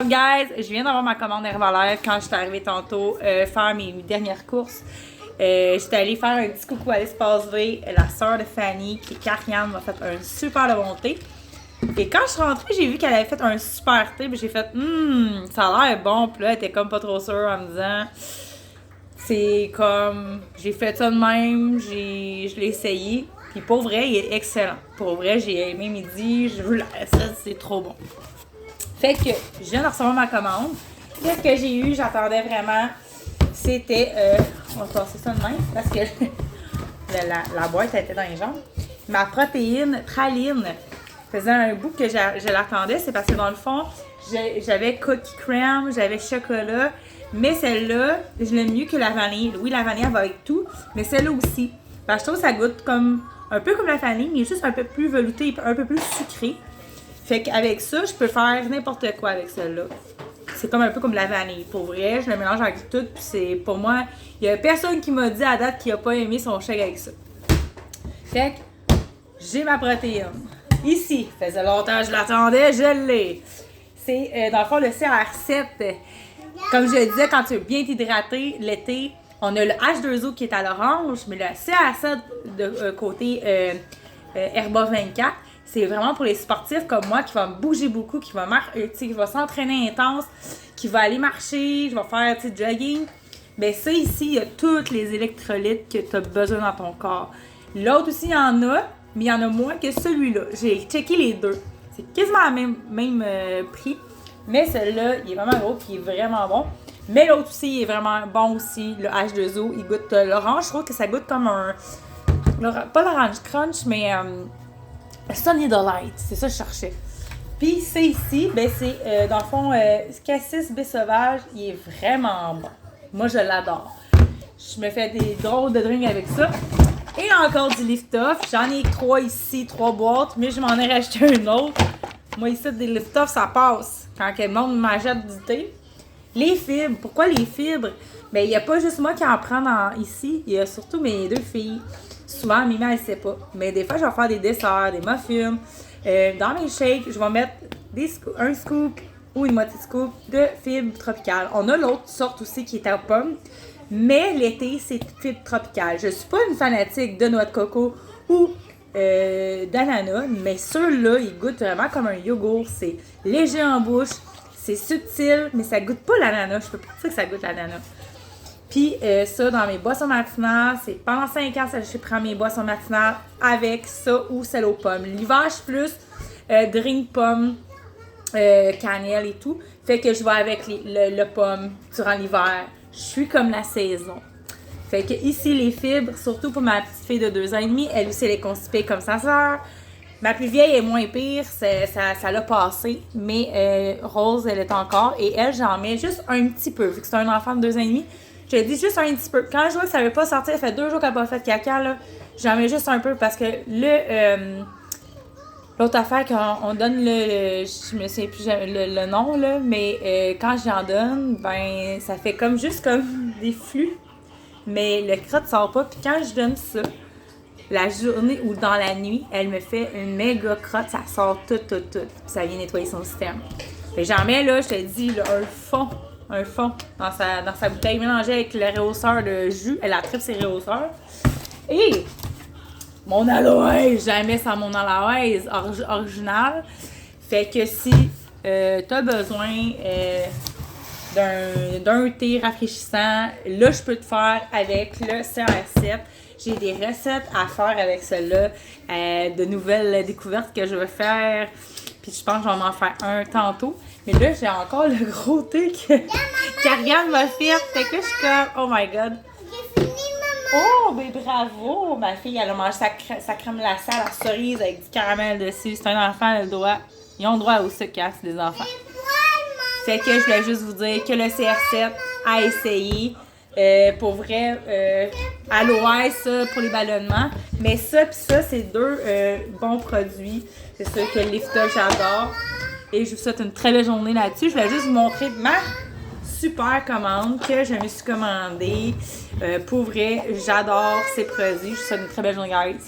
Guys, je viens d'avoir ma commande Herbalife quand je suis arrivée tantôt faire mes dernières courses. J'étais allée faire un petit coucou à l'Espace V. La sœur de Fanny, qui est Karianne, m'a fait un super de bon thé. Et quand je suis rentrée, j'ai vu qu'elle avait fait un super thé. Puis j'ai fait, ça a l'air bon. Puis là, elle était comme pas trop sûre en me disant, c'est comme, j'ai fait ça de même, je l'ai essayé. Puis pour vrai, il est excellent. Pour vrai, j'ai aimé midi, je veux la recette, c'est trop bon. Fait que je viens de recevoir ma commande. Qu'est-ce que j'ai eu? J'attendais vraiment. C'était. On va passer ça de même parce que la boîte était dans les jambes. Ma protéine praline faisait un bout que je l'attendais. C'est parce que dans le fond, j'avais cookie crème, j'avais chocolat. Mais celle-là, je l'aime mieux que la vanille. Oui, la vanille, elle va avec tout. Mais celle-là aussi. Parce que je trouve que ça goûte comme un peu comme la vanille, mais juste un peu plus velouté, un peu plus sucré. Fait qu'avec ça, je peux faire n'importe quoi avec celle-là. C'est comme un peu comme la vanille. Pour vrai, je le mélange avec tout. Puis c'est, pour moi, il y a personne qui m'a dit à date qu'il a pas aimé son shake avec ça. Fait que j'ai ma protéine. Ici, ça faisait longtemps que je l'attendais, je l'ai. C'est dans le fond le CR7. Comme je le disais, quand tu veux bien t'hydrater l'été, on a le H2O qui est à l'orange, mais le CR7 de côté Herba 24. C'est vraiment pour les sportifs comme moi qui vont bouger beaucoup, qui va s'entraîner intense, qui va aller marcher, qui va faire jogging. Bien ça ici, il y a tous les électrolytes que tu as besoin dans ton corps. L'autre aussi, il y en a, mais il y en a moins que celui-là. J'ai checké les deux. C'est quasiment le même prix. Mais celui-là, il est vraiment gros, qui est vraiment bon. Mais l'autre aussi, il est vraiment bon aussi. Le H2O, il goûte l'orange. Je trouve que ça goûte comme un... Pas l'orange crunch, mais... Sunny Delight, c'est ça que je cherchais. Puis c'est ici, ben c'est dans le fond, cassis baie sauvage, il est vraiment bon. Moi je l'adore. Je me fais des drôles de drinks avec ça. Et encore du lift-off. J'en ai 3 ici, 3 boîtes, mais je m'en ai racheté un autre. Moi ici, des lift-off, ça passe quand le monde m'achète du thé. Les fibres, pourquoi les fibres? Ben il n'y a pas juste moi qui en prends ici, il y a surtout mes 2 filles. Souvent, Mimi, elle ne sait pas. Mais des fois, je vais faire des desserts, des muffins. Dans mes shakes, je vais mettre un scoop ou une moitié de scoop de fibres tropicales. On a l'autre sorte aussi qui est à pomme. Mais l'été, c'est fibres tropicales. Je ne suis pas une fanatique de noix de coco ou d'ananas. Mais ceux-là, ils goûtent vraiment comme un yogourt. C'est léger en bouche. C'est subtil, mais ça goûte pas l'ananas. Je peux pas dire que ça goûte l'ananas. Puis ça, dans mes boissons matinales, c'est pendant 5 ans que je prends mes boissons matinales avec ça ou celle aux pommes. L'hiver, je suis plus drink pomme, cannelle et tout. Fait que je vais avec le pomme durant l'hiver. Je suis comme la saison. Fait que ici, les fibres, surtout pour ma petite fille de 2 ans et demi, elle aussi, elle est constipée comme sa sœur. Ma plus vieille est moins pire, ça l'a passé, mais Rose, elle est encore. Et elle, j'en mets juste un petit peu, vu que c'est un enfant de 2 ans et demi. Je te dis juste un petit peu. Quand je vois que ça ne veut pas sortir, ça fait 2 jours qu'elle n'a pas fait de caca, là, j'en mets juste un peu parce que l'autre affaire, quand on donne je me souviens plus le nom, là, mais quand j'en donne, ben ça fait comme juste comme des flux. Mais le crotte ne sort pas. Puis quand je donne ça, la journée ou dans la nuit, elle me fait une méga crotte, ça sort tout. Puis ça vient nettoyer son système. Fait que j'en mets là, je te dis, là, un fond dans sa bouteille mélangée avec le réhausseur de jus. Elle a tripe ses réhausseurs. Et mon aloès, jamais sans mon aloès original. Fait que si t'as besoin d'un thé rafraîchissant, là je peux te faire avec le CR7. J'ai des recettes à faire avec celle-là, de nouvelles découvertes que je vais faire. Puis je pense que je vais m'en faire un tantôt. Mais là, j'ai encore le gros thé que Karianne m'a fait. Fait que là, je suis comme, oh my god. J'ai fini, maman. Oh, ben bravo! Ma fille, elle a mangé sa crème glacée à la cerise avec du caramel dessus. C'est un enfant, elle a le droit. Ils ont le droit au sucre, c'est des enfants. Fait que je voulais juste vous dire que le CR7 a essayé. Pour vrai, aloès, ça, pour les ballonnements. Mais ça pis ça, c'est 2 bons produits. C'est sûr que le lift-off, j'adore. Et je vous souhaite une très belle journée là-dessus. Je voulais juste vous montrer ma super commande que je me suis commandée. Pour vrai, j'adore ces produits. Je vous souhaite une très belle journée, guys.